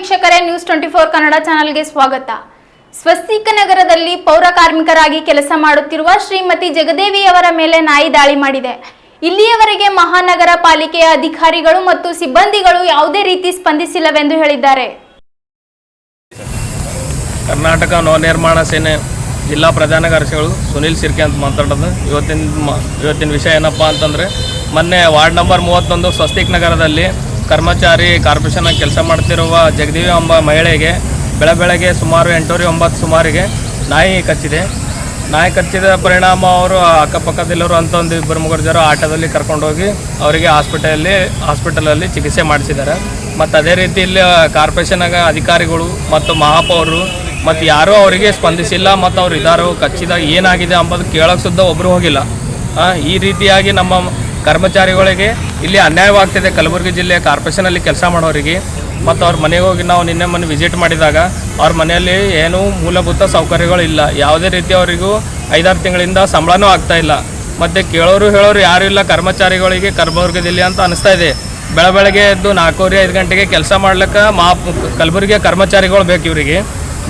ವೀಕ್ಷಕರೇ, ನ್ಯೂಸ್ 24 ಕನ್ನಡ ಚಾನೆಲ್ಗೆ ಸ್ವಾಗತ. ಸ್ವಸ್ತಿಕ ನಗರದಲ್ಲಿ ಪೌರ ಕಾರ್ಮಿಕರಾಗಿ ಕೆಲಸ ಮಾಡುತ್ತಿರುವ ಶ್ರೀಮತಿ ಜಗದೇವಿಯವರ ಮೇಲೆ ನಾಯಿ ದಾಳಿ ಮಾಡಿದೆ. ಇಲ್ಲಿಯವರೆಗೆ ಮಹಾನಗರ ಪಾಲಿಕೆಯ ಅಧಿಕಾರಿಗಳು ಮತ್ತು ಸಿಬ್ಬಂದಿಗಳು ಯಾವುದೇ ರೀತಿ ಸ್ಪಂದಿಸಿಲ್ಲವೆಂದು ಹೇಳಿದ್ದಾರೆ. ಕರ್ನಾಟಕ ನವನಿರ್ಮಾಣ ಸೇನೆ ಜಿಲ್ಲಾ ಪ್ರಧಾನ ಕಾರ್ಯದರ್ಶಿಗಳು ಸುನಿಲ್ ಸಿರ್ಕೆ ಅಂತ ಮಾತಾಡೋದು. ಇವತ್ತಿನ ವಿಷಯ ಏನಪ್ಪ ಅಂತಂದರೆ, ಮೊನ್ನೆ ವಾರ್ಡ್ ನಂಬರ್ 31 ಸ್ವಸ್ತಿಕ್ ನಗರದಲ್ಲಿ ಕರ್ಮಚಾರಿ ಕಾರ್ಪೊರೇಷನ್ ಕೆಲಸ ಮಾಡ್ತಿರುವ ಜಗದೇವಿ ಎಂಬ ಮಹಿಳೆಗೆ ಬೆಳಗ್ಗೆ ಸುಮಾರು 8:09 ಸುಮಾರಿಗೆ ನಾಯಿ ಕಚ್ಚಿದೆ. ನಾಯಿ ಕಚ್ಚಿದ ಪರಿಣಾಮ ಅವರು ಅಕ್ಕಪಕ್ಕದಲ್ಲಿರೋ ಅಂಥ ಒಂದು 2-3 ಜನ ಆಟೋದಲ್ಲಿ ಕರ್ಕೊಂಡೋಗಿ ಅವರಿಗೆ ಹಾಸ್ಪಿಟಲಲ್ಲಿ ಚಿಕಿತ್ಸೆ ಮಾಡಿಸಿದ್ದಾರೆ. ಮತ್ತು ಅದೇ ರೀತಿ ಇಲ್ಲಿ ಕಾರ್ಪೊರೇಷನಾಗ ಅಧಿಕಾರಿಗಳು ಮತ್ತು ಮಹಾಪೌರರು ಮತ್ತು ಯಾರೂ ಅವರಿಗೆ ಸ್ಪಂದಿಸಿಲ್ಲ. ಮತ್ತು ಅವ್ರು ಇದ್ದಾರೋ ಕಚ್ಚಿದಾಗ ಏನಾಗಿದೆ ಅಂಬೋದು ಕೇಳೋಕ್ಕೆ ಸುದ್ದ ಒಬ್ಬರು ಹೋಗಿಲ್ಲ. ಈ ರೀತಿಯಾಗಿ ನಮ್ಮ ಕರ್ಮಚಾರಿಗಳಿಗೆ ಇಲ್ಲಿ ಅನ್ಯಾಯವಾಗ್ತಿದೆ. ಕಲಬುರಗಿ ಜಿಲ್ಲೆಯ ಕಾರ್ಪೊರೇಷನಲ್ಲಿ ಕೆಲಸ ಮಾಡೋರಿಗೆ ಮತ್ತು ಅವ್ರ ಮನೆಗೆ ಹೋಗಿ ನಾವು ನಿನ್ನೆ ಮೊನ್ನೆ ವಿಸಿಟ್ ಮಾಡಿದಾಗ ಅವ್ರ ಮನೆಯಲ್ಲಿ ಏನೂ ಮೂಲಭೂತ ಸೌಕರ್ಯಗಳು ಇಲ್ಲ. ಯಾವುದೇ ರೀತಿ ಅವರಿಗೂ 5-6 ತಿಂಗಳಿಂದ ಸಂಬಳನೂ ಆಗ್ತಾಯಿಲ್ಲ. ಮತ್ತು ಕೇಳೋರು ಹೇಳೋರು ಯಾರೂ ಇಲ್ಲ ಕರ್ಮಚಾರಿಗಳಿಗೆ ಕಲಬುರಗಿ ಜಿಲ್ಲೆ ಅಂತ ಅನಿಸ್ತಾ ಇದೆ. ಬೆಳಗ್ಗೆ ಎದ್ದು 4-5 ಗಂಟೆಗೆ ಕೆಲಸ ಮಾಡ್ಲಿಕ್ಕೆ ಕಲಬುರಗಿಯ ಕರ್ಮಚಾರಿಗಳು ಬೇಕು ಇವರಿಗೆ.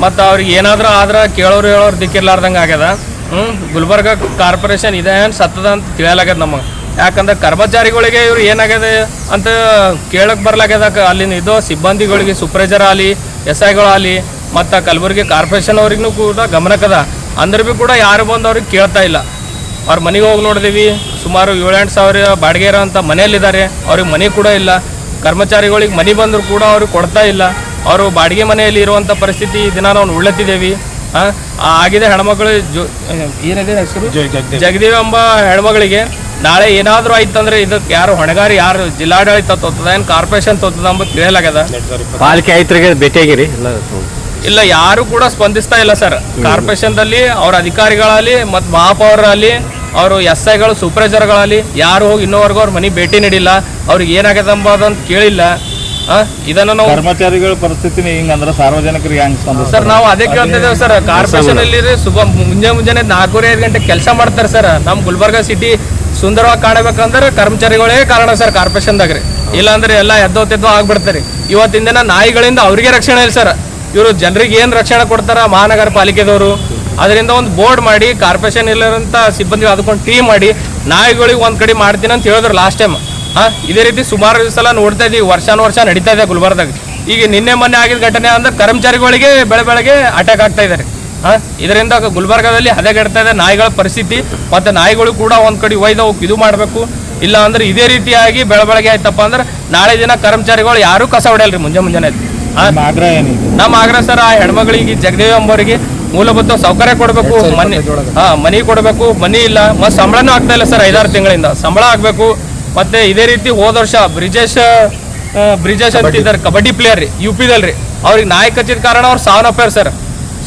ಮತ್ತು ಅವ್ರಿಗೆ ಏನಾದರೂ ಆದ್ರೆ ಕೇಳೋರು ಹೇಳೋರು ದಿಕ್ಕಿರ್ಲಾರ್ದಂಗೆ ಆಗ್ಯದ. ಗುಲ್ಬರ್ಗ ಕಾರ್ಪೊರೇಷನ್ ಇದೇನು ಸತ್ತದ ಅಂತ ತಿಳಿಯಲಾಗ್ಯದ ನಮಗೆ. ಯಾಕಂದ್ರೆ ಕರ್ಮಚಾರಿಗಳಿಗೆ ಇವ್ರು ಏನಾಗಿದೆ ಅಂತ ಕೇಳಕ್ಕೆ ಬರ್ಲಾಗ್ಯದ. ಅಲ್ಲಿನ ಇದು ಸಿಬ್ಬಂದಿಗಳಿಗೆ ಸೂಪರ್ವೈಸರ್ ಆಗಲಿ, SIಗಳಾಗಲಿ ಮತ್ತು ಕಲಬುರಗಿ ಕಾರ್ಪೊರೇಷನ್ ಅವ್ರಿಗೂ ಕೂಡ ಗಮನಕ್ಕದ. ಅಂದ್ರೆ ಭೀ ಕೂಡ ಯಾರು ಬಂದು ಅವ್ರಿಗೆ ಕೇಳ್ತಾ ಇಲ್ಲ. ಅವ್ರ ಮನೆಗೆ ಹೋಗಿ ನೋಡಿದೀವಿ, ಸುಮಾರು 7-8 ಸಾವಿರ ಬಾಡಿಗೆ ಇರೋಂಥ ಮನೆಯಲ್ಲಿದ್ದಾರೆ. ಅವ್ರಿಗೆ ಮನೆ ಕೂಡ ಇಲ್ಲ. ಕರ್ಮಚಾರಿಗಳಿಗೆ ಮನೆ ಬಂದರೂ ಕೂಡ ಅವ್ರಿಗೆ ಕೊಡ್ತಾ ಇಲ್ಲ. ಅವರು ಬಾಡಿಗೆ ಮನೆಯಲ್ಲಿ ಇರುವಂಥ ಪರಿಸ್ಥಿತಿ ದಿನ ನಾವು ಉಳ್ಳತ್ತಿದ್ದೇವೆ. ಆಗಿದೆ ಹೆಣ್ಮಕ್ಳು ಏನಿದೆ ಹೆಸರು ಜಗದೇವಿ ಎಂಬ ಹೆಣ್ಮಗಳಿಗೆ ನಾಳೆ ಏನಾದರೂ ಆಯ್ತಂದ್ರೆ ಇದಕ್ಕೆ ಯಾರು ಹೊಣೆಗಾರಿ, ಯಾರು ಜಿಲ್ಲಾಡಳಿತ ತೋತದ ಏನು ಕಾರ್ಪೊರೇಷನ್ ತೋತದ ಅಂಬುದು ತಿಳಿಯಲಾಗ್ಯದ. ಪಾಲಿಕೆ ಆಯುಕ್ತರಿಗೆ ಭೇಟಿಯಾಗಿರಿ? ಇಲ್ಲ, ಯಾರು ಕೂಡ ಸ್ಪಂದಿಸ್ತಾ ಇಲ್ಲ ಸರ್. ಕಾರ್ಪೊರೇಷನ್ದಲ್ಲಿ ಅವ್ರ ಅಧಿಕಾರಿಗಳಾಗಲಿ ಮತ್ತು ಮಹಾಪೌರರಲ್ಲಿ ಅವರು SIಗಳು ಸೂಪರ್ವೈಸರ್ಗಳಾಗಲಿ ಯಾರು ಹೋಗಿ ಇನ್ನೋವರೆಗೂ ಅವ್ರ ಮನೆ ಭೇಟಿ ನೀಡಿಲ್ಲ. ಅವ್ರಿಗೆ ಏನಾಗ್ಯದ ಅಂಬೋದಂತ ಕೇಳಿಲ್ಲ. ಇದನ್ನು ನಾವು ಕರ್ಮಚಾರಿಗಳ ಪರಿಸ್ಥಿತಿ ಹಿಂಗಂದ್ರೆ ಸಾರ್ವಜನಿಕರಿಗೆ ಹೆಂಗ್ ಸರ್ ನಾವು ಅದೇ ಕೇಳ್ತಿದ್ದೇವೆ ಸರ್. ಕಾರ್ಪೊರೇಷನ್ ಅಲ್ಲಿ ಮುಂಜಾನೆ 4-5 ಗಂಟೆ ಕೆಲಸ ಮಾಡ್ತಾರೆ ಸರ್. ನಮ್ಮ ಗುಲ್ಬರ್ಗ ಸಿಟಿ ಸುಂದರವಾಗಿ ಕಾಣಬೇಕಂದ್ರೆ ಕರ್ಮಚಾರಿಗಳೇ ಕಾರಣ ಸರ್ ಕಾರ್ಪೊರೇಷನ್ದಾಗ ರೀ. ಇಲ್ಲಾಂದ್ರೆ ಎಲ್ಲ ಎದ್ದೋ ಆಗ್ಬಿಡ್ತಾರೆ. ಇವತ್ತಿನ ದಿನ ನಾಯಿಗಳಿಂದ ಅವ್ರಿಗೆ ರಕ್ಷಣೆ ಇಲ್ಲ ಸರ್. ಇವರು ಜನರಿಗೆ ಏನು ರಕ್ಷಣೆ ಕೊಡ್ತಾರ ಮಹಾನಗರ ಪಾಲಿಕೆದವರು, ಅದರಿಂದ ಒಂದು ಬೋರ್ಡ್ ಮಾಡಿ ಕಾರ್ಪೊರೇಷನ್ ಇಲ್ಲಂತ ಸಿಬ್ಬಂದಿ ಅದಕ್ಕೊಂದು ಟೀಮ್ ಮಾಡಿ ನಾಯಿಗಳಿಗೆ ಒಂದು ಕಡೆ ಮಾಡ್ತೀನಿ ಅಂತ ಹೇಳಿದ್ರು ಲಾಸ್ಟ್ ಟೈಮ್. ಇದೇ ರೀತಿ ಸುಮಾರು ಸಲ ನೋಡ್ತಾ ಇದ್ದೀವಿ. ವರ್ಷ ನಡೀತಾ ಇದೆ ಗುಲ್ಬರ್ದಾಗ. ಈಗ ನಿನ್ನೆ ಮೊನ್ನೆ ಆಗಿದ ಘಟನೆ ಅಂದ್ರೆ ಕರ್ಮಚಾರಿಗಳಿಗೆ ಬೆಳಗ್ಗೆ ಅಟ್ಯಾಕ್ ಆಗ್ತಾ ಇದ್ದಾರೆ. ಇದರಿಂದ ಗುಲ್ಬರ್ಗದಲ್ಲಿ ಹದಗೆಡ್ತಾ ಇದೆ ನಾಯಿಗಳ ಪರಿಸ್ಥಿತಿ. ಮತ್ತು ನಾಯಿಗಳು ಕೂಡ ಒಂದು ಕಡೆ ಒಯ್ದವು ಇದು ಮಾಡಬೇಕು. ಇಲ್ಲ ಅಂದ್ರೆ ಇದೇ ರೀತಿಯಾಗಿ ಬೆಳಗ್ಗೆ ಆಯ್ತಪ್ಪ ಅಂದ್ರೆ ನಾಳೆ ದಿನ ಕರ್ಮಚಾರಿಗಳು ಯಾರೂ ಕಸ ಹೊಡೆಯಲ್ರಿ ಮುಂಜಾನೆ. ನಮ್ಮ ಆಗ್ರಹ ಸರ್, ಆ ಹೆಣ್ಮಗಳಿಗೆ ಜಗದೇವಿ ಎಂಬವರಿಗೆ ಮೂಲಭೂತ ಸೌಕರ್ಯ ಕೊಡಬೇಕು, ಮನೆ ಕೊಡಬೇಕು. ಮನೆ ಇಲ್ಲ, ಮತ್ತು ಸಂಬಳನೂ ಆಗ್ತಾ ಇಲ್ಲ ಸರ್. 5-6 ತಿಂಗಳಿಂದ ಸಂಬಳ ಆಗಬೇಕು. ಮತ್ತು ಇದೇ ರೀತಿ ಹೋದ ವರ್ಷ ಬ್ರಿಜೇಶ್ ಅಂತಿದ್ದಾರೆ ಕಬಡ್ಡಿ ಪ್ಲೇಯರ್ ರೀ, UPದಲ್ಲಿ. ಅವ್ರಿಗೆ ನಾಯಿ ಕಚ್ಚಿದ ಕಾರಣ ಅವ್ರು ಸಾವನ್ನಪ್ಪಾರ ಸರ್.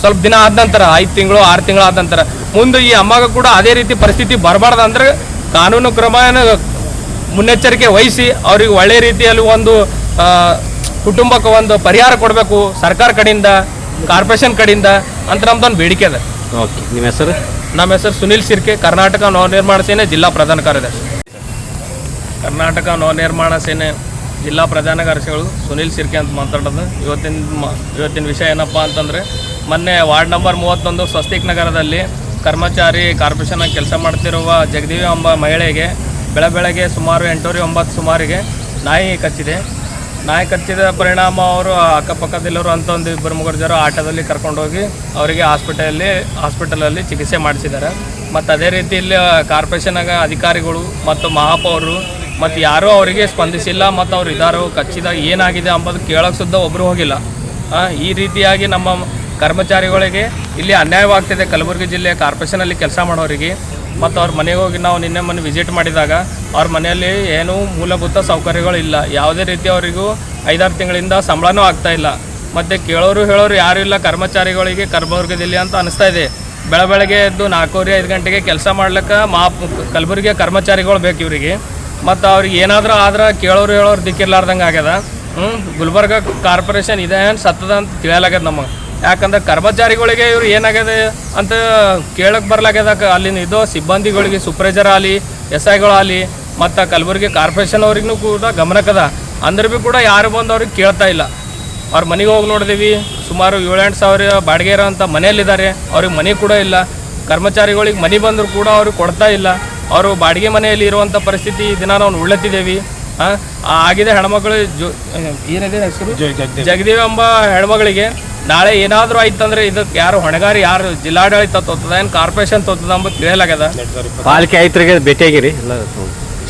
ಸ್ವಲ್ಪ ದಿನ ಆದ ನಂತರ 5 ತಿಂಗಳು 6 ತಿಂಗಳು ಆದ ನಂತರ ಮುಂದೆ ಈ ಅಮ್ಮಗೆ ಕೂಡ ಅದೇ ರೀತಿ ಪರಿಸ್ಥಿತಿ ಬರಬಾರ್ದು ಅಂದ್ರೆ ಕಾನೂನು ಕ್ರಮ ಮುನ್ನೆಚ್ಚರಿಕೆ ವಹಿಸಿ ಅವ್ರಿಗೆ ಒಳ್ಳೆ ರೀತಿಯಲ್ಲಿ ಒಂದು ಕುಟುಂಬಕ್ಕೆ ಒಂದು ಪರಿಹಾರ ಕೊಡಬೇಕು ಸರ್ಕಾರ ಕಡೆಯಿಂದ, ಕಾರ್ಪೊರೇಷನ್ ಕಡೆಯಿಂದ ಅಂತ ನಮ್ದೊಂದು ಬೇಡಿಕೆ ಅದ. ಓಕೆ, ನಿಮ್ಮ ಹೆಸರು? ನಮ್ಮ ಹೆಸರು ಸುನಿಲ್ ಸಿರ್ಕೆ, ಕರ್ನಾಟಕ ನವನಿರ್ಮಾಣ ಸೇನೆ ಜಿಲ್ಲಾ ಪ್ರಧಾನ ಕಾರ್ಯದರ್ಶಿ. ಕರ್ನಾಟಕ ನವನಿರ್ಮಾಣ ಸೇನೆ ಜಿಲ್ಲಾ ಪ್ರಧಾನ ಕಾರ್ಯದರ್ಶಿಗಳು ಸುನಿಲ್ ಸಿರ್ಕೆ ಅಂತ ಮಾತಾಡೋದು. ಇವತ್ತಿನ ವಿಷಯ ಏನಪ್ಪ ಅಂತಂದರೆ, ಮೊನ್ನೆ ವಾರ್ಡ್ ನಂಬರ್ 31 ಸ್ವಸ್ತಿಕ್ ನಗರದಲ್ಲಿ ಕರ್ಮಚಾರಿ ಕಾರ್ಪೊರೇಷನ್ ಕೆಲಸ ಮಾಡ್ತಿರುವ ಜಗದೇವಿ ಎಂಬ ಮಹಿಳೆಗೆ ಬೆಳಗ್ಗೆ ಸುಮಾರು 8:09 ಸುಮಾರಿಗೆ ನಾಯಿ ಕಚ್ಚಿದೆ. ನಾಯಿ ಕಚ್ಚಿದ ಪರಿಣಾಮ ಅವರು ಅಕ್ಕಪಕ್ಕದಲ್ಲಿರೋ ಅಂಥ ಒಂದು 2-3 ಜನ ಆಟೋದಲ್ಲಿ ಕರ್ಕೊಂಡೋಗಿ ಅವರಿಗೆ ಹಾಸ್ಪಿಟಲಲ್ಲಿ ಚಿಕಿತ್ಸೆ ಮಾಡಿಸಿದ್ದಾರೆ. ಮತ್ತು ಅದೇ ರೀತಿ ಇಲ್ಲಿ ಕಾರ್ಪೊರೇಷನಾಗ ಅಧಿಕಾರಿಗಳು ಮತ್ತು ಮಹಾಪೌರರು ಮತ್ತು ಯಾರೂ ಅವರಿಗೆ ಸ್ಪಂದಿಸಿಲ್ಲ. ಮತ್ತು ಅವ್ರು ಇದ್ದಾರೋ ಕಚ್ಚಿದಾಗ ಏನಾಗಿದೆ ಅಂಬೋದು ಕೇಳೋಕ್ಕೆ ಸುದ್ದ ಒಬ್ಬರು ಹೋಗಿಲ್ಲ. ಈ ರೀತಿಯಾಗಿ ನಮ್ಮ ಕರ್ಮಚಾರಿಗಳಿಗೆ ಇಲ್ಲಿ ಅನ್ಯಾಯವಾಗ್ತಿದೆ. ಕಲಬುರಗಿ ಜಿಲ್ಲೆಯ ಕಾರ್ಪೊರೇಷನಲ್ಲಿ ಕೆಲಸ ಮಾಡೋರಿಗೆ ಮತ್ತು ಅವ್ರ ಮನೆಗೆ ಹೋಗಿ ನಾವು ನಿನ್ನೆ ಮೊನ್ನೆ ವಿಸಿಟ್ ಮಾಡಿದಾಗ ಅವ್ರ ಮನೆಯಲ್ಲಿ ಏನೂ ಮೂಲಭೂತ ಸೌಕರ್ಯಗಳು ಇಲ್ಲ. ಯಾವುದೇ ರೀತಿ ಅವರಿಗೂ 5-6 ತಿಂಗಳಿಂದ ಸಂಬಳನೂ ಆಗ್ತಾಯಿಲ್ಲ. ಮತ್ತು ಕೇಳೋರು ಹೇಳೋರು ಯಾರೂ ಇಲ್ಲ ಕರ್ಮಚಾರಿಗಳಿಗೆ ಕಲಬುರಗಿ ಜಿಲ್ಲೆ ಅಂತ ಅನಿಸ್ತಾ ಇದೆ. ಬೆಳಗ್ಗೆ ಎದ್ದು 4-5 ಗಂಟೆಗೆ ಕೆಲಸ ಮಾಡ್ಲಿಕ್ಕೆ ಕಲಬುರಗಿಯ ಕರ್ಮಚಾರಿಗಳು ಬೇಕು ಇವರಿಗೆ. ಮತ್ತು ಅವ್ರಿಗೆ ಏನಾದರೂ ಆದ್ರೆ ಕೇಳೋರು ಹೇಳೋರು ದಿಕ್ಕಿರ್ಲಾರ್ದಂಗೆ ಆಗ್ಯದ. ಗುಲ್ಬರ್ಗ ಕಾರ್ಪೊರೇಷನ್ ಇದೇನು ಸತ್ತದ ಅಂತ ತಿಳಿಯಲಾಗ್ಯದ ನಮಗೆ. ಯಾಕಂದ್ರೆ ಕರ್ಮಚಾರಿಗಳಿಗೆ ಇವ್ರು ಏನಾಗಿದೆ ಅಂತ ಕೇಳಕ್ಕೆ ಬರ್ಲಾಗ್ಯದ. ಅಲ್ಲಿನ ಇದು ಸಿಬ್ಬಂದಿಗಳಿಗೆ ಸೂಪರ್ವೈಸರ್ ಆಗಲಿ, SIಗಳಾಗಲಿ ಮತ್ತು ಕಲಬುರಗಿ ಕಾರ್ಪೊರೇಷನ್ ಅವ್ರಿಗೂ ಕೂಡ ಗಮನಕ್ಕದ. ಅಂದ್ರೆ ಭೀ ಕೂಡ ಯಾರು ಬಂದು ಅವ್ರಿಗೆ ಕೇಳ್ತಾ ಇಲ್ಲ. ಅವ್ರ ಮನೆಗೆ ಹೋಗಿ ನೋಡಿದೀವಿ, ಸುಮಾರು 7-8 ಸಾವಿರ ಬಾಡಿಗೆ ಇರೋಂಥ ಮನೆಯಲ್ಲಿದ್ದಾರೆ. ಅವ್ರಿಗೆ ಮನೆ ಕೂಡ ಇಲ್ಲ. ಕರ್ಮಚಾರಿಗಳಿಗೆ ಮನೆ ಬಂದರೂ ಕೂಡ ಅವ್ರಿಗೆ ಕೊಡ್ತಾ ಇಲ್ಲ. ಅವರು ಬಾಡಿಗೆ ಮನೆಯಲ್ಲಿ ಇರುವಂಥ ಪರಿಸ್ಥಿತಿ ದಿನ ನಾವು ಉಳ್ಳತ್ತಿದ್ದೇವೆ. ಆಗಿದೆ ಹೆಣ್ಮಕ್ಳು ಏನಿದೆ ಹೆಸರು ಜಗದೇವಿ ಎಂಬ ಹೆಣ್ಮಗಳಿಗೆ ನಾಳೆ ಏನಾದರೂ ಆಯ್ತಂದ್ರೆ ಇದಕ್ಕೆ ಯಾರು ಹೊಣೆಗಾರಿ, ಯಾರು ಜಿಲ್ಲಾಡಳಿತ ತೊತ್ತದ ಏನು ಕಾರ್ಪೊರೇಷನ್ ತೊತ್ತದ ಅಂಬುದು ತಿಳಿಯಲಾಗ್ಯದ. ಪಾಲಿಕೆ ಆಯುಕ್ತರಿಗೆ ಭೇಟಿಯಾಗಿರಿ?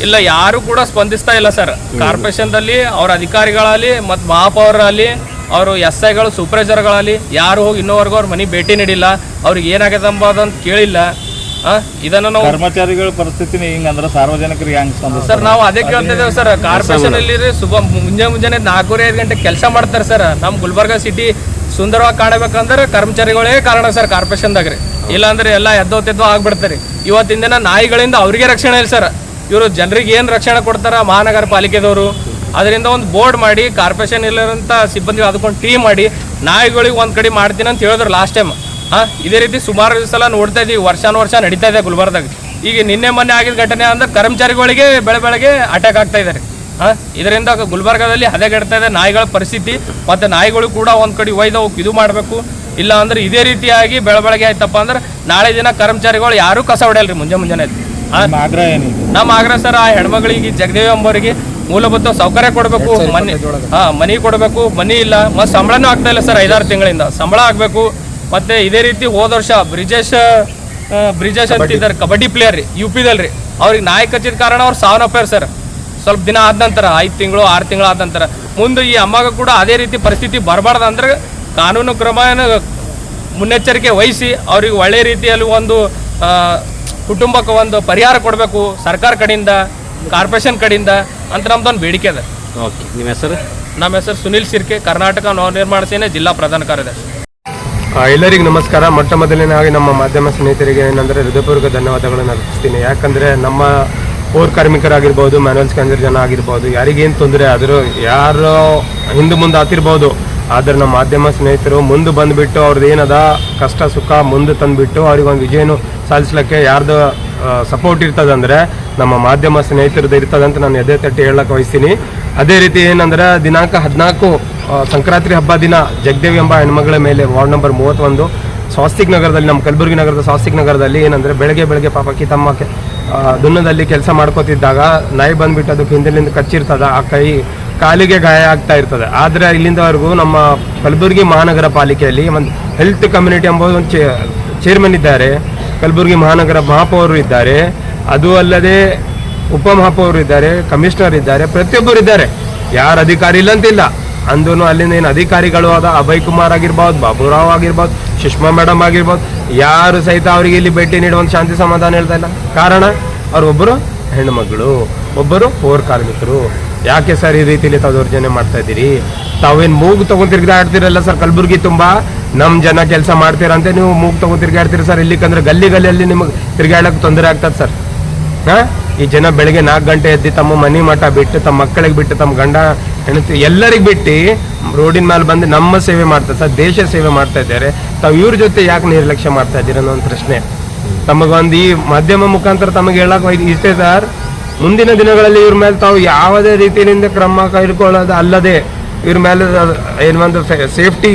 ಇಲ್ಲ, ಯಾರು ಕೂಡ ಸ್ಪಂದಿಸ್ತಾ ಇಲ್ಲ ಸರ್. ಕಾರ್ಪೊರೇಷನ್ದಲ್ಲಿ ಅವ್ರ ಅಧಿಕಾರಿಗಳಲ್ಲಿ ಮತ್ತು ಮಹಾಪೌರರಲ್ಲಿ ಅವರು SIಗಳು ಸೂಪರ್ವೈಸರ್ಗಳಲ್ಲಿ ಯಾರು ಹೋಗಿ ಇನ್ನೋವರೆಗೂ ಅವ್ರ ಮನೆ ಭೇಟಿ ನೀಡಿಲ್ಲ. ಅವ್ರಿಗೆ ಏನಾಗ್ಯದ ಅಂಬೋದಂತ ಕೇಳಿಲ್ಲ. ಇದನ್ನು ನಾವು ಕರ್ಮಚಾರಿಗಳ ಪರಿಸ್ಥಿತಿನೇ ಹಿಂಗಂದ್ರೆ ಸಾರ್ವಜನಿಕರಿಗೆ ಹೆಂಗ್ ಸ್ಪಂದಿಸ್ತಾರೆ ಸರ್? ನಾವು ಅದೇ ಕೇಳ್ತಿದ್ದೇವೆ ಸರ್. ಕಾರ್ಪೊರೇಷನ್ ಅಲ್ಲಿ ಮುಂಜಾನೆ 4-5 ಗಂಟೆ ಕೆಲಸ ಮಾಡ್ತಾರೆ ಸರ್. ನಮ್ಮ ಗುಲ್ಬರ್ಗ ಸಿಟಿ ಸುಂದರವಾಗಿ ಕಾಣಬೇಕಂದ್ರೆ ಕರ್ಮಚಾರಿಗಳೇ ಕಾರಣ ಸರ್ ಕಾರ್ಪೊರೇಷನ್ದಾಗ ರೀ. ಇಲ್ಲಾಂದ್ರೆ ಎಲ್ಲ ಎದ್ದೋ ಆಗ್ಬಿಡ್ತಾರೆ. ಇವತ್ತಿನ ದಿನ ನಾಯಿಗಳಿಂದ ಅವ್ರಿಗೆ ರಕ್ಷಣೆ ಇಲ್ಲ ಸರ್. ಇವರು ಜನರಿಗೆ ಏನು ರಕ್ಷಣೆ ಕೊಡ್ತಾರ ಮಹಾನಗರ ಪಾಲಿಕೆದವರು, ಅದರಿಂದ ಒಂದು ಬೋರ್ಡ್ ಮಾಡಿ ಕಾರ್ಪೊರೇಷನ್ ಇಲ್ಲಿರೋಂಥ ಸಿಬ್ಬಂದಿ ಅದಕ್ಕೊಂದು ಟೀಮ್ ಮಾಡಿ ನಾಯಿಗಳಿಗೆ ಒಂದು ಕಡೆ ಮಾಡ್ತೀನಿ ಅಂತ ಹೇಳಿದ್ರು ಲಾಸ್ಟ್ ಟೈಮ್. ಇದೇ ರೀತಿ ಸುಮಾರು ಸಲ ನೋಡ್ತಾ ಇದ್ದೀವಿ, ವರ್ಷ ನಡೀತಾ ಇದೆ ಗುಲ್ಬರ್ದಾಗ. ಈಗ ನಿನ್ನೆ ಮೊನ್ನೆ ಆಗಿದ್ದ ಘಟನೆ ಅಂದ್ರೆ ಕರ್ಮಚಾರಿಗಳಿಗೆ ಬೆಳಗ್ಗೆ ಅಟ್ಯಾಕ್ ಆಗ್ತಾ ಇದ್ದಾರೆ. ಇದರಿಂದ ಗುಲ್ಬರ್ಗದಲ್ಲಿ ಹದಗೆಡ್ತಾ ಇದೆ ನಾಯಿಗಳ ಪರಿಸ್ಥಿತಿ. ಮತ್ತು ನಾಯಿಗಳು ಕೂಡ ಒಂದು ಕಡೆ ಒಯ್ದು ಇದು ಮಾಡಬೇಕು. ಇಲ್ಲ ಅಂದ್ರೆ ಇದೇ ರೀತಿಯಾಗಿ ಬೆಳಗ್ಗೆ ಆಯ್ತಪ್ಪ ಅಂದ್ರೆ ನಾಳೆ ದಿನ ಕರ್ಮಚಾರಿಗಳು ಯಾರೂ ಕಸ ಹೊಡೆಯಲ್ರಿ ಮುಂಜಾನೆ. ಆಗ್ರಹ ಏನಿದೆ? ನಮ್ಮ ಆಗ್ರಹ ಸರ್, ಆ ಹೆಣ್ಮಗಳಿಗೆ ಜಗದೇವಿ ಎಂಬವರಿಗೆ ಮೂಲಭೂತ ಸೌಕರ್ಯ ಕೊಡಬೇಕು, ಮನೆ ಕೊಡಬೇಕು. ಮನೆ ಇಲ್ಲ, ಮತ್ತು ಸಂಬಳನೂ ಆಗ್ತಾ ಇಲ್ಲ ಸರ್. 5-6 ತಿಂಗಳಿಂದ ಸಂಬಳ ಆಗಬೇಕು. ಮತ್ತು ಇದೇ ರೀತಿ ಹೋದ ವರ್ಷ ಬ್ರಿಜೇಶ್ ಅಂತಿದ್ದಾರೆ ಕಬಡ್ಡಿ ಪ್ಲೇಯರ್ ರೀ, UP-ದಲ್ಲಿ ಅವ್ರಿಗೆ ನಾಯಿ ಕಚ್ಚಿದ ಕಾರಣ ಅವ್ರು ಸಾವನ್ನಪ್ಪಾರ ಸರ್. ಸ್ವಲ್ಪ ದಿನ ಆದ ನಂತರ 5 ತಿಂಗಳು 6 ತಿಂಗಳು ಆದ ನಂತರ ಮುಂದೆ ಈ ಅಮ್ಮಗ ಕೂಡ ಅದೇ ರೀತಿ ಪರಿಸ್ಥಿತಿ ಬರಬಾರ್ದು ಅಂದ್ರೆ ಕಾನೂನು ಕ್ರಮ ಮುನ್ನೆಚ್ಚರಿಕೆ ವಹಿಸಿ ಅವ್ರಿಗೆ ಒಳ್ಳೆ ರೀತಿಯಲ್ಲಿ ಒಂದು ಕುಟುಂಬಕ್ಕೆ ಒಂದು ಪರಿಹಾರ ಕೊಡಬೇಕು ಸರ್ಕಾರ ಕಡೆಯಿಂದ, ಕಾರ್ಪೊರೇಷನ್ ಕಡೆಯಿಂದ ಅಂತ ನಮ್ದೊಂದು ಬೇಡಿಕೆ ಇದೆ. ಓಕೆ, ನಿಮ್ಮ ಹೆಸರು? ನಮ್ಮ ಹೆಸರು ಸುನಿಲ್ ಸಿರ್ಕೆ, ಕರ್ನಾಟಕ ನವನಿರ್ಮಾಣ ಸೇನೆ ಜಿಲ್ಲಾ ಪ್ರಧಾನ ಕಾರ್ಯದರ್ಶಿ. ಎಲ್ಲರಿಗೂ ನಮಸ್ಕಾರ. ಮೊಟ್ಟ ಮೊದಲನೇದಾಗಿ ನಮ್ಮ ಮಾಧ್ಯಮ ಸ್ನೇಹಿತರಿಗೆ ಏನಂದರೆ ಹೃದಯಪೂರ್ವಕ ಧನ್ಯವಾದಗಳನ್ನು ಅರ್ಪಿಸ್ತೀನಿ. ಯಾಕಂದರೆ ನಮ್ಮ ಪೌರ ಕಾರ್ಮಿಕರಾಗಿರ್ಬೋದು, ಮ್ಯಾನುವಲ್ ಸ್ಕ್ಯಾನರ್ ಜನ ಆಗಿರ್ಬೋದು, ಯಾರಿಗೇನು ತೊಂದರೆ ಆದರೂ ಯಾರು ಹಿಂದೆ ಮುಂದೆ ಆತಿರ್ಬೋದು, ಆದರೆ ನಮ್ಮ ಮಾಧ್ಯಮ ಸ್ನೇಹಿತರು ಮುಂದೆ ಬಂದುಬಿಟ್ಟು ಅವ್ರದ್ದು ಏನದ ಕಷ್ಟ ಸುಖ ಮುಂದೆ ತಂದುಬಿಟ್ಟು ಅವ್ರಿಗೆ ಒಂದು ವಿಜಯನೂ ಸಾಧಿಸ್ಲಿಕ್ಕೆ ಯಾರ್ದು ಸಪೋರ್ಟ್ ಇರ್ತದಂದರೆ ನಮ್ಮ ಮಾಧ್ಯಮ ಸ್ನೇಹಿತರದ್ದು ಇರ್ತದಂತ ನಾನು ಎದೆ ತಟ್ಟಿ ಹೇಳಕ್ಕೆ ವಹಿಸ್ತೀನಿ. ಅದೇ ರೀತಿ ಏನಂದ್ರೆ ದಿನಾಂಕ 14 ಸಂಕ್ರಾಂತಿ ಹಬ್ಬ ದಿನ ಜಗದೇವಿ ಎಂಬ ಹೆಣ್ಮಗಳ ಮೇಲೆ ವಾರ್ಡ್ ನಂಬರ್ 31 ಸ್ವಾಸ್ತಿಕ್ ನಗರದಲ್ಲಿ, ನಮ್ಮ ಕಲಬುರಗಿ ನಗರದ ಸ್ವಾಸ್ತಿಕ್ ನಗರದಲ್ಲಿ ಏನಂದರೆ ಬೆಳಗ್ಗೆ ಪಾಪಕ್ಕೆ ತಮ್ಮ ದುನ್ನದಲ್ಲಿ ಕೆಲಸ ಮಾಡ್ಕೋತಿದ್ದಾಗ ನಾಯಿ ಬಂದುಬಿಟ್ಟು ಅದಕ್ಕೆ ಹಿಂದಿನಿಂದ ಕಚ್ಚಿರ್ತದ, ಆ ಕಾಲಿಗೆ ಗಾಯ ಆಗ್ತಾ ಇರ್ತದೆ. ಆದರೆ ಇಲ್ಲಿಂದವರೆಗೂ ನಮ್ಮ ಕಲಬುರಗಿ ಮಹಾನಗರ ಪಾಲಿಕೆಯಲ್ಲಿ ಒಂದು ಹೆಲ್ತ್ ಕಮ್ಯುನಿಟಿ ಎಂಬುದು ಒಂದು ಚೇರ್ಮನ್ ಇದ್ದಾರೆ, ಕಲಬುರಗಿ ಮಹಾನಗರ ಮಹಾಪೌರರು ಇದ್ದಾರೆ, ಅದು ಅಲ್ಲದೆ ಉಪಮಹಾಪೌರರು ಇದ್ದಾರೆ, ಕಮಿಷನರ್ ಇದ್ದಾರೆ, ಪ್ರತಿಯೊಬ್ಬರು ಇದ್ದಾರೆ. ಯಾರು ಅಧಿಕಾರಿ ಇಲ್ಲ ಅಂತಿಲ್ಲ. ಅಂದೂ ಅಲ್ಲಿಂದ ಏನು ಅಧಿಕಾರಿಗಳು ಆದ ಅಭಯ್ ಕುಮಾರ್ ಆಗಿರ್ಬೋದು, ಬಾಬುರಾವ್ ಆಗಿರ್ಬೋದು, ಸುಷ್ಮಾ ಮೇಡಮ್ ಆಗಿರ್ಬೋದು, ಯಾರು ಸಹಿತ ಅವರಿಗೆ ಇಲ್ಲಿ ಭೇಟಿ ನೀಡುವಂಥ ಶಾಂತಿ ಸಮಾಧಾನ ಹೇಳ್ತಾ ಇಲ್ಲ. ಕಾರಣ ಅವರೊಬ್ಬರು ಹೆಣ್ಣುಮಗಳು, ಒಬ್ಬರು ಪೌರ ಕಾರ್ಮಿಕರು. ಯಾಕೆ ಸರ್ ಈ ರೀತಿಯಲ್ಲಿ ತಾವು ದೌರ್ಜನ್ಯ ಮಾಡ್ತಾ ಇದ್ದೀರಿ? ತಾವೇನು ಮೂಗು ತೊಗೊಂಡು ತಿರ್ಗಾಡ್ತಿರಲ್ಲ ಸರ್. ಕಲಬುರಗಿ ತುಂಬ ನಮ್ಮ ಜನ ಕೆಲಸ ಮಾಡ್ತೀರಂತೆ ನೀವು ಮೂಗು ತೊಗೊಂಡು ತಿರ್ಗಾಡ್ತೀರಿ ಸರ್. ಇಲ್ಲಿಕಂದ್ರೆ ಗಲ್ಲಿಯಲ್ಲಿ ನಿಮಗೆ ತಿರ್ಗಾಡಕ್ಕೆ ತೊಂದರೆ ಆಗ್ತದೆ ಸರ್. ಈ ಜನ ಬೆಳಗ್ಗೆ 4 ಗಂಟೆ ಎದ್ದು ತಮ್ಮ ಮನೆ ಮಠ ಬಿಟ್ಟು, ತಮ್ಮ ಮಕ್ಕಳಿಗೆ ಬಿಟ್ಟು, ತಮ್ಮ ಗಂಡ ಹೆಂಡತಿ ಎಲ್ಲರಿಗೆ ಬಿಟ್ಟು ರೋಡಿನ ಮೇಲೆ ಬಂದು ನಮ್ಮ ಸೇವೆ ಮಾಡ್ತಾರೆ ಸರ್, ದೇಶ ಸೇವೆ ಮಾಡ್ತಾ ಇದ್ದಾರೆ. ತಾವು ಇವ್ರ ಜೊತೆ ಯಾಕೆ ನಿರ್ಲಕ್ಷ್ಯ ಮಾಡ್ತಾ ಇದ್ದೀರ ಅನ್ನೋ ಒಂದು ಪ್ರಶ್ನೆ ತಮಗೊಂದು ಈ ಮಾಧ್ಯಮ ಮುಖಾಂತರ ತಮಗೆ ಹೇಳಕ್ಕೆ ಇಷ್ಟೇ ಸರ್. ಮುಂದಿನ ದಿನಗಳಲ್ಲಿ ಇವ್ರ ಮೇಲೆ ತಾವು ಯಾವುದೇ ರೀತಿಯಿಂದ ಕ್ರಮ ಕೈಗೊಳ್ಳೋದು ಅಲ್ಲದೆ ಇವ್ರ ಮೇಲೆ ಏನೊಂದು ಸೇಫ್ಟಿ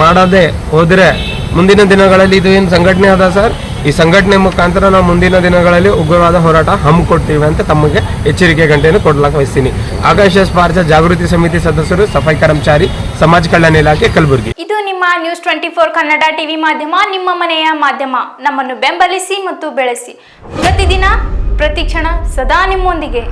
ಮಾಡದೆ ಹೋದರೆ ಮುಂದಿನ ದಿನಗಳಲ್ಲಿ ಇದು ಏನು ಸಂಘಟನೆ ಅದ ಸರ್, ಈ ಸಂಘಟನೆ ಮುಖಾಂತರ ನಾವು ಮುಂದಿನ ದಿನಗಳಲ್ಲಿ ಉಗ್ರವಾದ ಹೋರಾಟ ಹಮ್ಮಿಕೊಡ್ತೀವಿ ಅಂತ ತಮಗೆ ಎಚ್ಚರಿಕೆ ಗಂಟೆಯನ್ನು ಕೊಡ್ಲಾಕ ವಹಿಸ್ತೀನಿ. ಆಕಾಶ ಸ್ಪಾರ್ಶ ಜಾಗೃತಿ ಸಮಿತಿ ಸದಸ್ಯರು, ಸಫಾಯಿ ಕರ್ಮಚಾರಿ, ಸಮಾಜ ಕಲ್ಯಾಣ ಇಲಾಖೆ, ಕಲಬುರಗಿ. ಇದು ನಿಮ್ಮ ನ್ಯೂಸ್ 24 ಕನ್ನಡ ಟಿವಿ ಮಾಧ್ಯಮ, ನಿಮ್ಮ ಮನೆಯ ಮಾಧ್ಯಮ. ನಮ್ಮನ್ನು ಬೆಂಬಲಿಸಿ ಮತ್ತು ಬೆಳೆಸಿ. ಪ್ರತಿದಿನ ಪ್ರತಿಕ್ಷಣ ಸದಾ ನಿಮ್ಮೊಂದಿಗೆ.